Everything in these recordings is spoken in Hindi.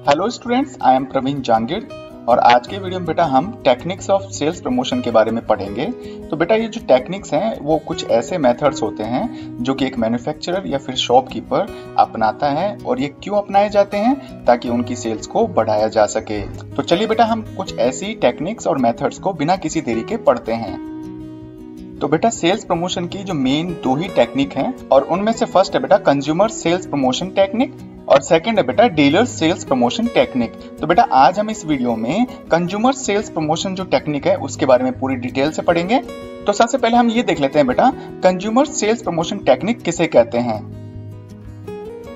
Hello students, I am Praveen Jangid और आज के वीडियो में बेटा हम टेक्निक्स ऑफ सेल्स प्रमोशन के बारे में पढ़ेंगे। तो बेटा ये जो टेक्निक्स हैं वो कुछ ऐसे मेथड्स होते हैं जो कि एक मैन्युफैक्चरर या फिर शॉपकीपर अपनाता है और ये क्यों अपनाए जाते हैं ताकि उनकी सेल्स को बढ़ाया जा सके। तो चलिए बेटा हम कुछ ऐसी टेक्निक्स और मेथड्स को बिना किसी देरी के पढ़ते हैं। तो बेटा सेल्स प्रमोशन की जो मेन दो ही टेक्निक हैं और उनमें से फर्स्ट है बेटा कंज्यूमर सेल्स प्रमोशन टेक्निक और सेकंड है बेटा डीलर सेल्स प्रमोशन टेक्निक। तो बेटा आज हम इस वीडियो में कंज्यूमर सेल्स प्रमोशन जो टेक्निक है उसके बारे में पूरी डिटेल से पढ़ेंगे। तो सबसे पहले हम ये देख लेते हैं बेटा कंज्यूमर सेल्स प्रमोशन टेक्निक किसे कहते हैं।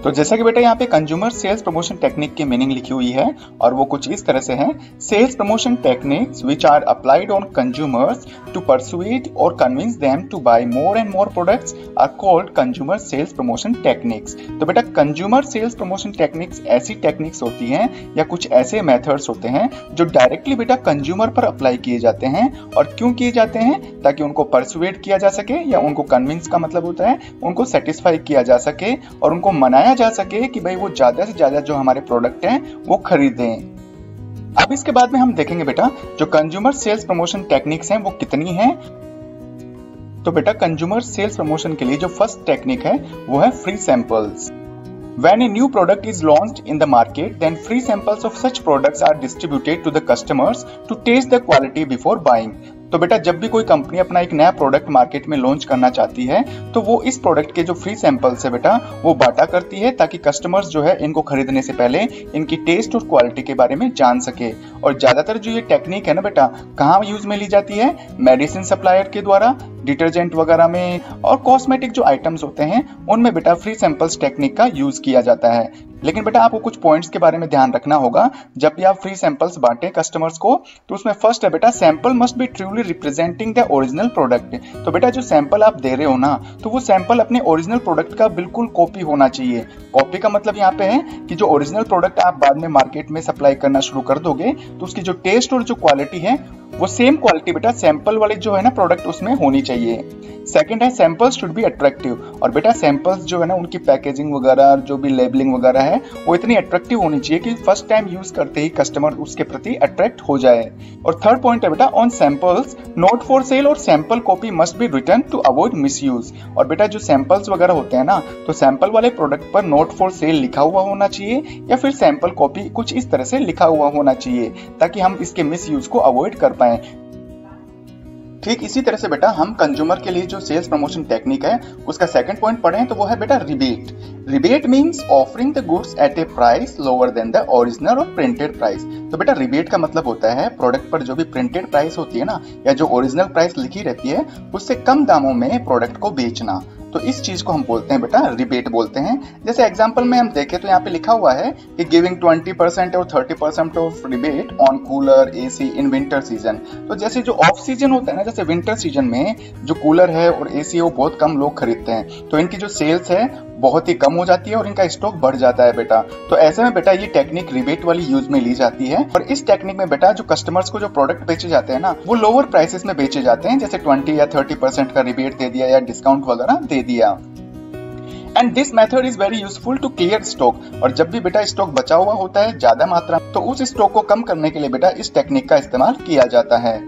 तो जैसा कि बेटा यहाँ पे कंज्यूमर सेल्स प्रमोशन टेक्निक की मीनिंग लिखी हुई है और वो कुछ इस तरह से है, sales promotion techniques which are applied on consumers to persuade और convince them to buy more and more products are called consumer sales promotion techniques. तो बेटा कंज्यूमर सेल्स प्रमोशन टेक्निक्स ऐसी टेक्निक्स होती हैं या कुछ ऐसे मेथड्स होते हैं जो डायरेक्टली बेटा कंज्यूमर पर अप्लाई किए जाते हैं। और क्यों किए जाते हैं? ताकि उनको परसुएड किया जा सके या उनको कन्विंस का मतलब होता है उनको सेटिस्फाई किया जा सके और उनको मनाया जा सके कि भाई वो ज्यादा से ज्यादा जो हमारे प्रोडक्ट हैं वो खरीदें। अब इसके बाद में हम देखेंगे बेटा जो कंज्यूमर सेल्स प्रमोशन टेक्निक्स हैं वो कितनी हैं। तो बेटा कंज्यूमर सेल्स प्रमोशन के लिए जो फर्स्ट टेक्निक है वो है free samples. When a new product is launched in the market, then free samples of such products are distributed to the customers to taste the quality before buying. तो बेटा जब भी कोई कंपनी अपना एक नया प्रोडक्ट मार्केट में लॉन्च करना चाहती है तो वो इस प्रोडक्ट के जो फ्री सैंपल्स है बेटा वो बांटा करती है ताकि कस्टमर्स जो है इनको खरीदने से पहले इनकी टेस्ट और क्वालिटी के बारे में जान सके। और ज्यादातर जो ये टेक्निक है ना बेटा कहाँ यूज में ली जाती है? मेडिसिन सप्लायर के द्वारा, डिटर्जेंट वगैरह में और कॉस्मेटिक जो आइटम्स होते हैं उनमें बेटा फ्री सैंपल्स टेक्निक का यूज किया जाता है। लेकिन बेटा आपको कुछ पॉइंट्स के बारे में ध्यान रखना होगा जब भी आप फ्री सैंपल्स बांटे कस्टमर्स को। तो उसमें फर्स्ट है बेटा sample must be truly representing the original product. तो बेटा जो सैंपल आप दे रहे हो ना तो वो सैंपल अपने ओरिजिनल प्रोडक्ट का बिल्कुल कॉपी होना चाहिए। कॉपी का मतलब यहाँ पे है कि जो ओरिजिनल प्रोडक्ट आप बाद में मार्केट में सप्लाई करना शुरू कर दोगे तो उसकी जो टेस्ट और जो क्वालिटी है वो सेम क्वालिटी बेटा सैंपल वाले जो है ना प्रोडक्ट उसमें होनी चाहिए। सेकंड है सैंपल्स शुड बी अट्रैक्टिव। और बेटा सैंपल्स जो है ना उनकी पैकेजिंग वगैरह जो भी लेबलिंग वगैरह है वो इतनी अट्रैक्टिव होनी चाहिए कि फर्स्ट टाइम यूज करते ही कस्टमर उसके प्रति अट्रैक्ट हो जाए। और थर्ड पॉइंट है बेटा on samples not for sale और sample copy must be return to avoid misuse. और बेटा जो सैंपल्स वगैरह होते हैं ना तो सैंपल वाले प्रोडक्ट पर नोट फॉर सेल लिखा हुआ होना चाहिए या फिर सैंपल कॉपी कुछ इस तरह से लिखा हुआ होना चाहिए ताकि हम इसके मिसयूज को अवॉइड कर पाए। ठीक इसी तरह से बेटा हम कंज्यूमर के लिए जो सेल्स प्रमोशन टेक्निक है उसका सेकंड पॉइंट पढ़ें तो वो है बेटा rebate. Rebate means offering the goods at A price lower than the original और प्रिंटेड प्राइस। तो बेटा रिबेट का मतलब होता है प्रोडक्ट पर जो भी प्रिंटेड प्राइस होती है ना या जो ओरिजिनल प्राइस लिखी रहती है उससे कम दामों में प्रोडक्ट को बेचना। तो इस चीज को हम बोलते हैं बेटा रिबेट बोलते हैं। जैसे एग्जांपल में हम देखें तो यहाँ पे लिखा हुआ है कि गिविंग 20% और 30% of rebate on cooler AC in winter season. तो जैसे जो ऑफ सीजन होता है ना जैसे विंटर सीजन में जो कूलर है और एसी है वो बहुत कम लोग खरीदते हैं तो इनकी जो सेल्स है बहुत ही कम हो जाती है और इनका स्टॉक बढ़ जाता है बेटा। तो ऐसे में बेटा ये टेक्निक रिबेट वाली यूज में ली जाती है और इस टेक्निक में बेटा जो कस्टमर्स को जो प्रोडक्ट बेचे जाते हैं ना वो लोअर प्राइसेस में बेचे जाते हैं, जैसे 20 या 30% का रिबेट दे दिया या डिस्काउंट वगैरह दे दिया। And this method is very useful to clear stock. और जब भी बेटा स्टॉक बचा हुआ होता है ज्यादा मात्रा तो उस स्टॉक को कम करने के लिए बेटा इस टेक्निक का इस्तेमाल किया जाता है।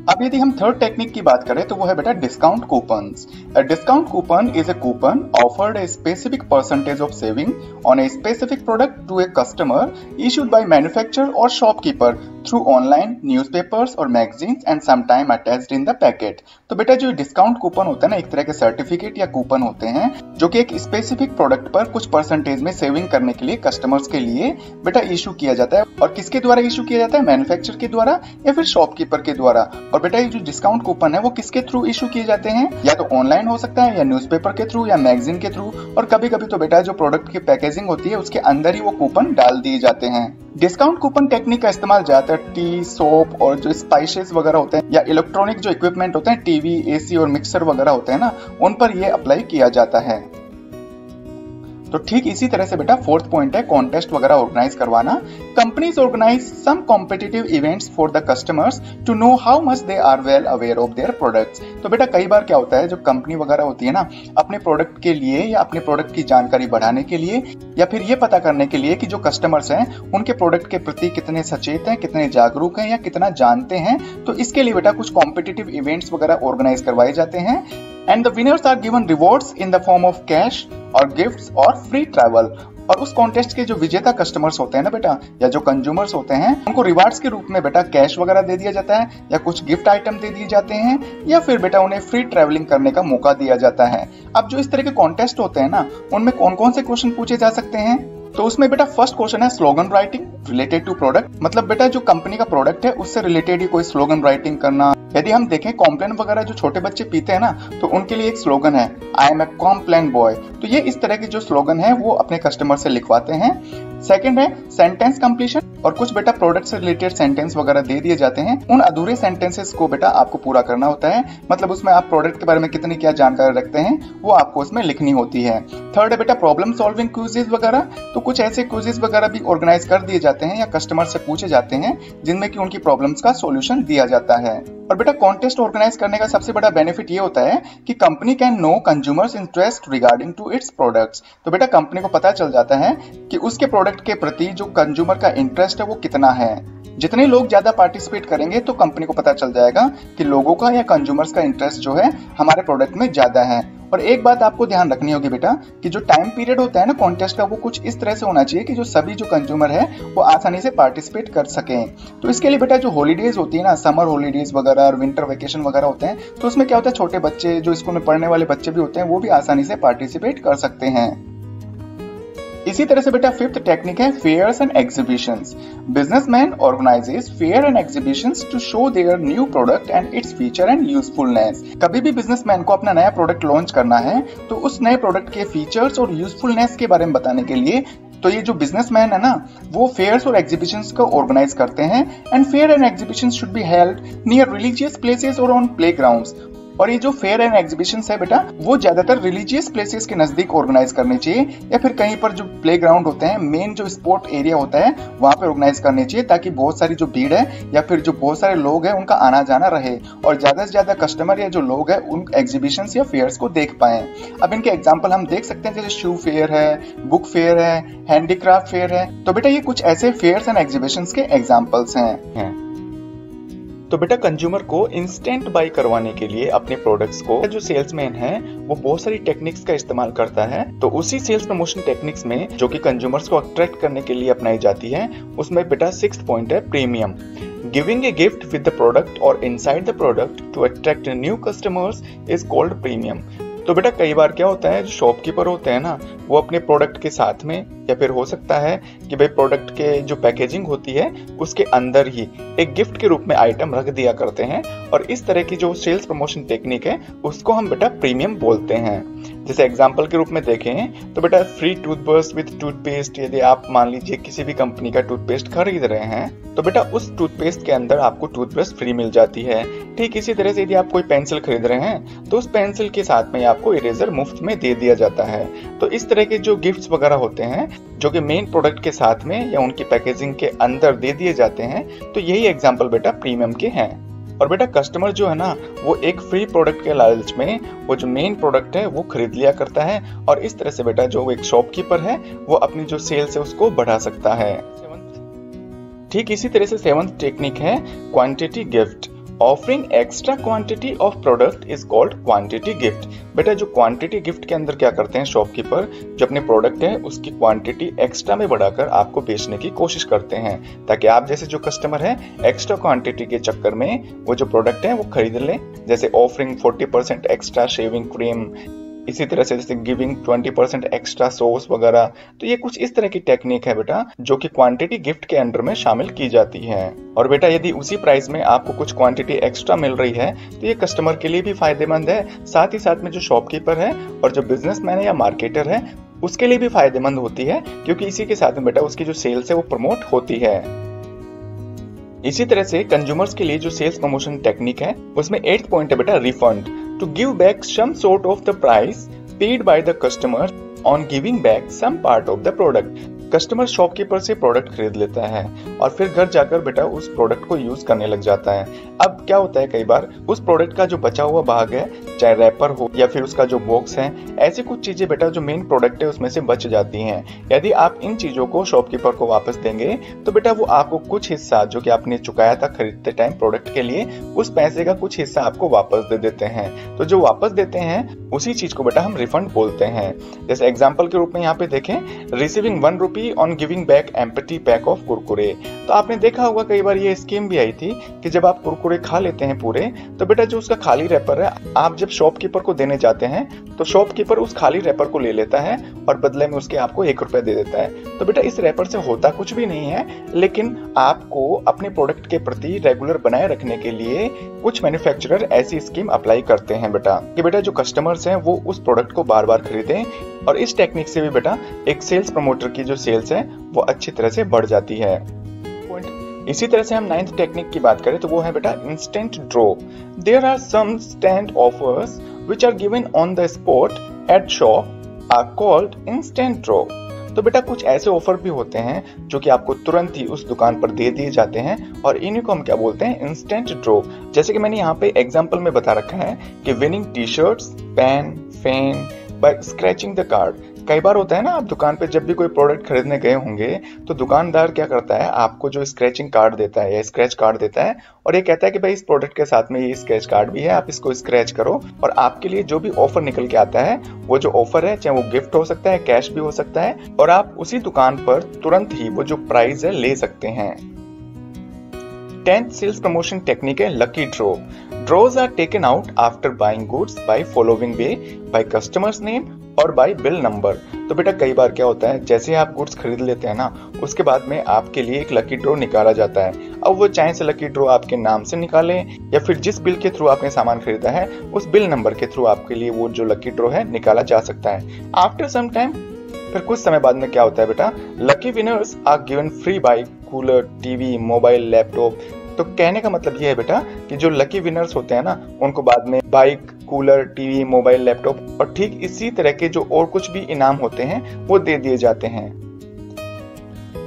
अब यदि हम थर्ड टेक्निक की बात करें तो वो है बेटा discount coupons. A discount coupon is a coupon offered a specific percentage of saving on a specific product to a customer issued by manufacturer or shopkeeper through online newspapers or magazines and sometime attached in the packet। तो बेटा जो डिस्काउंट कूपन होता है ना एक तरह के सर्टिफिकेट या कूपन होते हैं जो कि एक स्पेसिफिक प्रोडक्ट पर कुछ परसेंटेज में सेविंग करने के लिए कस्टमर्स के लिए बेटा इशू किया जाता है। और किसके द्वारा इशू किया जाता है? मैन्युफैक्चरर के द्वारा या फिर शॉपकीपर के द्वारा। और बेटा ये जो डिस्काउंट कूपन है वो किसके थ्रू इशू किए जाते हैं? या तो ऑनलाइन हो सकता है या न्यूज़पेपर के थ्रू या मैगजीन के थ्रू और कभी कभी तो बेटा जो प्रोडक्ट की पैकेजिंग होती है उसके अंदर ही वो कूपन डाल दिए जाते हैं। डिस्काउंट कूपन टेक्निक का इस्तेमाल ज्यादातर टी, सोप और जो स्पाइसेस वगैरह होते हैं या इलेक्ट्रॉनिक जो इक्विपमेंट होते हैं टीवी, एसी और मिक्सर वगैरह होते हैं ना उन पर ये अप्लाई किया जाता है। तो ठीक इसी तरह से बेटा फोर्थ पॉइंट है कॉन्टेस्ट वगैरह ऑर्गेनाइज करवाना। Companies organise some competitive events for the customers to know how much they are well aware of their products. तो बेटा कई बार क्या होता है, जो कंपनी वगैरह होती है ना, अपने प्रोडक्ट के लिए या अपने प्रोडक्ट की जानकारी बढ़ाने के लिए या फिर ये पता करने के लिए कि जो कस्टमर्स हैं उनके प्रोडक्ट के प्रति कितने सचेत हैं, कितने जागरूक हैं या कितना जानते हैं, तो इसके लिए बेटा कुछ कॉम्पिटिटिव इवेंट्स वगैरह ऑर्गेनाइज करवाए जाते हैं। And the winners are given rewards in the form of cash और गिफ्ट्स और फ्री ट्रैवल। और उस कॉन्टेस्ट के जो विजेता कस्टमर्स होते हैं ना बेटा, या जो कंज्यूमर्स होते हैं, उनको रिवार्ड्स के रूप में बेटा कैश वगैरह दे दिया जाता है या कुछ गिफ्ट आइटम दे दिए जाते हैं या फिर बेटा उन्हें फ्री ट्रैवलिंग करने का मौका दिया जाता है। अब जो इस तरह के कॉन्टेस्ट होते हैं ना, उनमें कौन कौन से क्वेश्चन पूछे जा सकते हैं? तो उसमें बेटा फर्स्ट क्वेश्चन है slogan writing related to product. मतलब बेटा जो कंपनी का प्रोडक्ट है उससे रिलेटेड ही कोई स्लोगन राइटिंग करना। यदि हम देखें कॉम्प्लेन वगैरह जो छोटे बच्चे पीते हैं ना, तो उनके लिए एक स्लोगन है, I am a Complan boy. तो ये इस तरह के जो स्लोगन है वो अपने कस्टमर से लिखवाते हैं। सेकंड है सेंटेंस कंप्लीशन, और कुछ बेटा प्रोडक्ट से रिलेटेड सेंटेंस वगैरह दे दिए जाते हैं। उन अधूरे सेंटेंसेस को बेटा आपको पूरा करना होता है। मतलब उसमें आप प्रोडक्ट के बारे में कितनी क्या जानकारी रखते हैं वो आपको उसमें लिखनी होती है। थर्ड है बेटा प्रॉब्लम सॉल्विंग क्विज़ेस वगैरह। तो कुछ ऐसे क्विज़ेस वगैरह भी ऑर्गेनाइज कर दिए जाते हैं या कस्टमर से पूछे जाते हैं जिनमें कि उनकी प्रॉब्लम्स का सॉल्यूशन दिया जाता है। और बेटा कॉन्टेस्ट ऑर्गेनाइज करने का सबसे बड़ा बेनिफिट ये होता है कि company can know consumers interest regarding to its products. तो बेटा कंपनी को पता चल जाता है कि उसके प्रोडक्ट के प्रति जो कंज्यूमर का इंटरेस्ट है वो कितना है। जितने लोग ज्यादा पार्टिसिपेट करेंगे तो कंपनी को पता चल जाएगा कि लोगों का या कंज्यूमर्स का इंटरेस्ट जो है हमारे प्रोडक्ट में ज्यादा है। और एक बात आपको ध्यान रखनी होगी बेटा कि जो टाइम पीरियड होता है ना कॉन्टेस्ट का, वो कुछ इस तरह से होना चाहिए कि जो सभी जो कंज्यूमर है वो आसानी से पार्टिसिपेट कर सकें। तो इसके लिए बेटा जो हॉलीडेज होती है ना, समर हॉलीडेज वगैरह और विंटर वेकेशन वगैरह होते हैं, तो उसमें क्या होता है छोटे बच्चे जो स्कूल में पढ़ने वाले बच्चे भी होते हैं वो भी आसानी से पार्टिसिपेट कर सकते हैं। इसी तरह से बेटा फिफ्थ टेक्निक है fairs and exhibitions. Businessman organises fair and exhibitions to show their new product and its feature and usefulness. कभी भी बिजनेसमैन को अपना नया प्रोडक्ट लॉन्च करना है तो उस नए प्रोडक्ट के फीचर्स और यूजफुलनेस के बारे में बताने के लिए तो ये जो बिजनेसमैन है ना, वो फेयर्स और एग्जीबिशंस को ऑर्गेनाइज करते हैं। And fair and exhibitions should be held near religious places और ऑन प्लेग्राउंड्स। और ये जो फेयर एंड एग्जीबिशंस है बेटा वो ज्यादातर रिलीजियस प्लेसेस के नजदीक ऑर्गेनाइज करनी चाहिए या फिर कहीं पर जो प्लेग्राउंड होते हैं, मेन जो स्पोर्ट एरिया होता है वहां पे ऑर्गेनाइज करनी चाहिए, ताकि बहुत सारी जो भीड़ है या फिर जो बहुत सारे लोग हैं उनका आना जाना रहे और ज्यादा से ज्यादा कस्टमर या जो लोग हैं उन एग्जीबिशंस या फेयर्स को देख पाए। अब इनके एग्जाम्पल हम देख सकते हैं, जैसे शू फेयर है, बुक फेयर है, हैंडीक्राफ्ट फेयर है। तो बेटा ये कुछ ऐसे फेयर्स एंड एग्जीबिशंस के एग्जाम्पल्स हैं। तो बेटा कंज्यूमर को इंस्टेंट बाई करवाने के लिए अपने प्रोडक्ट्स को जो सेल्समैन है वो बहुत सारी टेक्निक्स का इस्तेमाल करता है। तो उसी सेल्स प्रमोशन टेक्निक्स में जो कि कंज्यूमर्स को अट्रैक्ट करने के लिए अपनाई जाती है, उसमें बेटा सिक्स्थ पॉइंट है premium. Giving a gift with the product और inside the product to attract new customers is called premium. तो बेटा कई बार क्या होता है, जो शॉपकीपर होते हैं ना, वो अपने प्रोडक्ट के साथ में या फिर हो सकता है कि भाई प्रोडक्ट के जो पैकेजिंग होती है उसके अंदर ही एक गिफ्ट के रूप में आइटम रख दिया करते हैं। और इस तरह की जो सेल्स प्रमोशन टेक्निक है उसको हम बेटा प्रीमियम बोलते हैं। जैसे एग्जांपल के रूप में देखें तो बेटा फ्री टूथब्रश विद टूथपेस्ट। यदि आप मान लीजिए किसी भी कंपनी का टूथपेस्ट खरीद रहे हैं तो बेटा उस टूथपेस्ट के अंदर आपको टूथब्रश फ्री मिल जाती है। ठीक इसी तरह से यदि आप कोई पेंसिल खरीद रहे हैं तो उस पेंसिल के साथ में आपको इरेजर मुफ्त में दे दिया जाता है। तो इस तरह के जो गिफ्ट्स वगैरह होते हैं जो कि मेन प्रोडक्ट के साथ में या उनकी पैकेजिंग के अंदर दे दिए जाते हैं, तो यही एग्जांपल बेटा प्रीमियम के हैं। और बेटा कस्टमर जो है ना, वो एक फ्री प्रोडक्ट के लालच में वो जो मेन प्रोडक्ट है वो खरीद लिया करता है। और इस तरह से बेटा जो एक शॉपकीपर है वो अपनी जो सेल्स है उसको बढ़ा सकता है। ठीक इसी तरह से सेवंथ टेक्निक है quantity gift. Offering extra quantity of product is called quantity gift. बेटा जो क्वांटिटी गिफ्ट के अंदर क्या करते हैं शॉपकीपर, जो अपने प्रोडक्ट है उसकी क्वांटिटी एक्स्ट्रा में बढ़ाकर आपको बेचने की कोशिश करते हैं, ताकि आप जैसे जो कस्टमर है एक्स्ट्रा क्वांटिटी के चक्कर में वो जो प्रोडक्ट है वो खरीद लें। जैसे ऑफरिंग 40% एक्स्ट्रा शेविंग क्रीम, इसी तरह से जैसे गिविंग 20% एक्स्ट्रा सॉस वगैरह। तो ये कुछ इस तरह की टेक्निक है बेटा जो कि क्वांटिटी गिफ्ट के अंडर में शामिल की जाती है। और बेटा यदि उसी प्राइस में आपको कुछ क्वांटिटी एक्स्ट्रा मिल रही है तो ये कस्टमर के लिए भी फायदेमंद है, साथ ही साथ में जो शॉपकीपर है और जो बिजनेसमैन है या मार्केटर है उसके लिए भी फायदेमंद होती है, क्योंकि इसी के साथ में बेटा उसकी जो सेल्स है वो प्रमोट होती है। इसी तरह से कंज्यूमर्स के लिए जो सेल्स प्रमोशन टेक्निक है उसमें 8th पॉइंट है बेटा refund. To give back some sort of the price paid by the customer on giving back some part of the product. Customer shopkeeper से प्रोडक्ट खरीद लेता है और फिर घर जाकर बेटा उस प्रोडक्ट को यूज करने लग जाता है। अब क्या होता है, कई बार उस प्रोडक्ट का जो बचा हुआ भाग है, चाहे रैपर हो या फिर उसका जो बॉक्स है, ऐसी कुछ चीजें बेटा जो मेन प्रोडक्ट है उसमें से बच जाती हैं। यदि आप इन चीजों को शॉपकीपर को वापस देंगे तो बेटा वो आपको कुछ हिस्सा जो कि आपने चुकाया था खरीदते टाइम प्रोडक्ट के लिए, उस पैसे का कुछ हिस्सा आपको वापस दे देते हैं। तो जो वापस देते हैं उसी चीज को बेटा हम रिफंड बोलते हैं। जैसे एग्जाम्पल के रूप में यहाँ पे देखें, receiving 1 rupee on giving back empty pack of Kurkure. तो आपने देखा होगा कई बार ये स्कीम भी आई थी कि जब आप कुरकुरे खा लेते हैं पूरे, तो बेटा जो उसका खाली रैपर है आप जब शॉपकीपर को देने जाते हैं तो शॉपकीपर उस खाली रैपर को ले लेता है और बदले में उसके आपको 1 रुपया दे देता है। तो बेटा इस रैपर से होता कुछ भी नहीं है, लेकिन आपको अपने प्रोडक्ट के प्रति रेगुलर बनाए रखने के लिए कुछ मैन्युफैक्चरर ऐसी स्कीम अप्लाई करते हैं बेटा कि बेटा जो कस्टमर्स हैं वो उस प्रोडक्ट को बार बार खरीदें। और इस टेक्निक से भी बेटा एक सेल्स प्रमोटर की जो सेल्स है वो अच्छी तरह से बढ़ जाती है। इसी तरह से हम 9th टेक्निक की बात करें तो वो है बेटा instant draw. There are some stand offers which are given on the spot at shop are called instant draw. तो बेटा कुछ ऐसे ऑफर भी होते हैं जो कि आपको तुरंत ही उस दुकान पर दे दिए जाते हैं और इन्हीं को हम क्या बोलते हैं, इंस्टेंट ड्रॉ। जैसे कि मैंने यहाँ पे एग्जांपल में बता रखा है कि winning t-shirts, pen, fan by scratching the card. कई बार होता है ना, आप दुकान पे जब भी कोई प्रोडक्ट खरीदने गए होंगे तो दुकानदार क्या करता है, आपको जो स्क्रैचिंग कार्ड देता है या स्क्रैच कार्ड देता है और ये कहता है कि भाई इस प्रोडक्ट के साथ में ये स्क्रैच कार्ड भी है, आप इसको स्क्रैच करो और आपके लिए जो भी ऑफर निकल के आता है, वो जो ऑफर है चाहे वो गिफ्ट हो सकता है, कैश भी हो सकता है, और आप उसी दुकान पर तुरंत ही वो जो प्राइस है ले सकते हैं। 10th सेल्स प्रमोशन टेक्निक है lucky draw. Draws are taken out after buying goods by following way by customer's name और बाय बिल नंबर। तो बेटा कई बार क्या होता है, जैसे आप गुड्स खरीद लेते हैं ना, उसके बाद में आपके लिए एक लकी ड्रॉ निकाला जाता है। अब वो चाहे से लकी ड्रॉ आपके नाम से निकालें या फिर जिस बिल के थ्रू आपने सामान खरीदा है उस बिल नंबर के थ्रू आपके लिए वो जो लकी ड्रॉ है निकाला जा सकता है। आफ्टर सम टाइम, फिर कुछ समय बाद में क्या होता है बेटा, lucky winners are given free bike, cooler, TV, mobile, laptop. तो कहने का मतलब ये है बेटा कि जो लकी विनर्स होते हैं ना, उनको बाद में bike, cooler, TV, mobile, laptop और ठीक इसी तरह के जो और कुछ भी इनाम होते हैं वो दे दिए जाते हैं।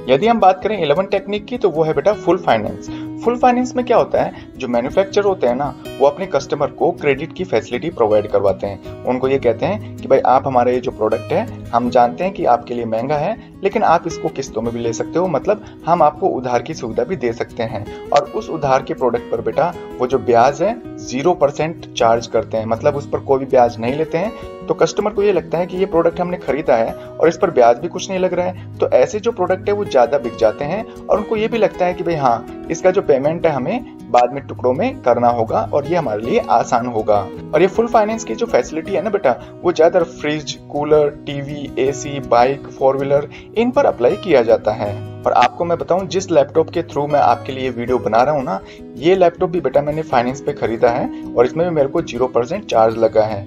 यदि हम बात करें 11 टेक्निक की तो वो है बेटा फुल फाइनेंस। फुल फाइनेंस में क्या होता है, जो मैन्युफैक्चरर होते हैं ना, वो अपने कस्टमर को क्रेडिट की फैसिलिटी प्रोवाइड करवाते हैं। उनको ये कहते हैं कि भाई आप हमारा ये जो प्रोडक्ट है, हम जानते हैं कि आपके लिए महंगा है, लेकिन आप इसको किस्तों में भी ले सकते हो, मतलब हम आपको उधार की सुविधा भी दे सकते हैं। और उस उधार के प्रोडक्ट पर बेटा वो जो ब्याज है 0% चार्ज करते हैं, मतलब उस पर कोई भी ब्याज नहीं लेते हैं। तो कस्टमर को ये लगता है कि ये प्रोडक्ट हमने खरीदा है और इस पर ब्याज भी कुछ नहीं लग रहा है, तो ऐसे जो प्रोडक्ट है वो ज्यादा बिक जाते हैं और उनको ये भी लगता है कि भाई हाँ, इसका जो पेमेंट है हमें बाद में टुकड़ों में करना होगा और ये हमारे लिए आसान होगा। और ये फुल फाइनेंस की जो फैसिलिटी है ना बेटा, वो ज्यादातर fridge, cooler, TV, AC, bike, 4 wheeler इन पर अप्लाई किया जाता है। और आपको मैं बताऊं, जिस लैपटॉप के थ्रू मैं आपके लिए वीडियो बना रहा हूं ना, ये लैपटॉप भी बेटा मैंने फाइनेंस पे खरीदा है और इसमें भी मेरे को 0% चार्ज लगा है।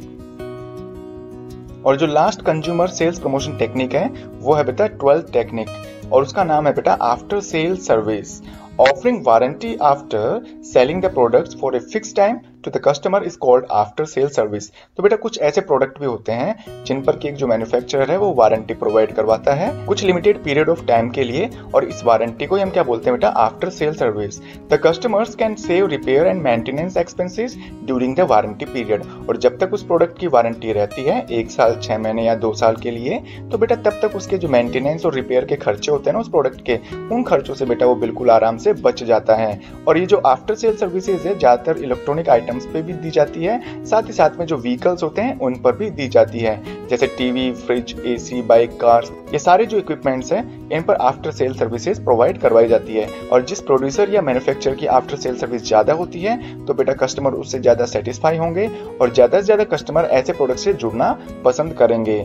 और जो last consumer sales promotion technique है वो है बेटा 12th टेक्निक और उसका नाम है बेटा after sale service. Offering warranty after selling the products for a fix time to the customer is called after sale service. तो बेटा कुछ ऐसे प्रोडक्ट भी होते हैं जिन पर कि एक जो मैन्युफैक्चरर है वो वारंटी प्रोवाइड करवाता है कुछ लिमिटेड पीरियड ऑफ टाइम के लिए, और इस वारंटी को हम क्या बोलते हैं बेटा, after sale service. The customers can save repair and maintenance expenses during the warranty period. और जब तक उस प्रोडक्ट की वारंटी रहती है 1 साल, 6 महीने या 2 साल के लिए, तो बेटा तब तक उसके जो मेंटेनेंस और रिपेयर के खर्चे होते हैं ना उस प्रोडक्ट के, उन खर्चों से बेटा वो बिल्कुल आराम से बच जाता है। और ये जो आफ्टर सेल सर्विसेज है ज्यादातर इलेक्ट्रॉनिक आइटम्स पे भी दी जाती है, साथ ही साथ में जो व्हीकल्स होते हैं उन पर भी दी जाती है, जैसे TV, fridge, AC, bike, cars, ये सारे जो इक्विपमेंट्स हैं इन पर आफ्टर सेल सर्विसेज प्रोवाइड करवाई जाती है। और जिस प्रोड्यूसर या मैन्युफैक्चरर की आफ्टर सेल सर्विस ज्यादा होती है तो बेटा कस्टमर उससे ज्यादा सेटिस्फाई होंगे और ज्यादा से ज्यादा कस्टमर ऐसे प्रोडक्ट से जुड़ना पसंद करेंगे।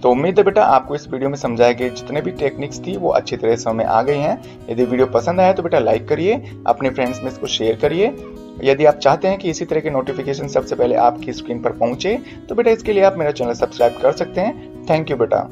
तो उम्मीद है बेटा आपको इस वीडियो में समझाए गए जितने भी टेक्निक्स थी वो अच्छी तरह समझ में आ गई हैं। यदि वीडियो पसंद आया तो बेटा लाइक करिए, अपने फ्रेंड्स में इसको शेयर करिए। यदि आप चाहते हैं कि इसी तरह के नोटिफिकेशन सबसे पहले आपकी स्क्रीन पर पहुंचे तो बेटा इसके लिए आप मेरा चैनल सब्सक्राइब कर सकते हैं। थैंक यू बेटा।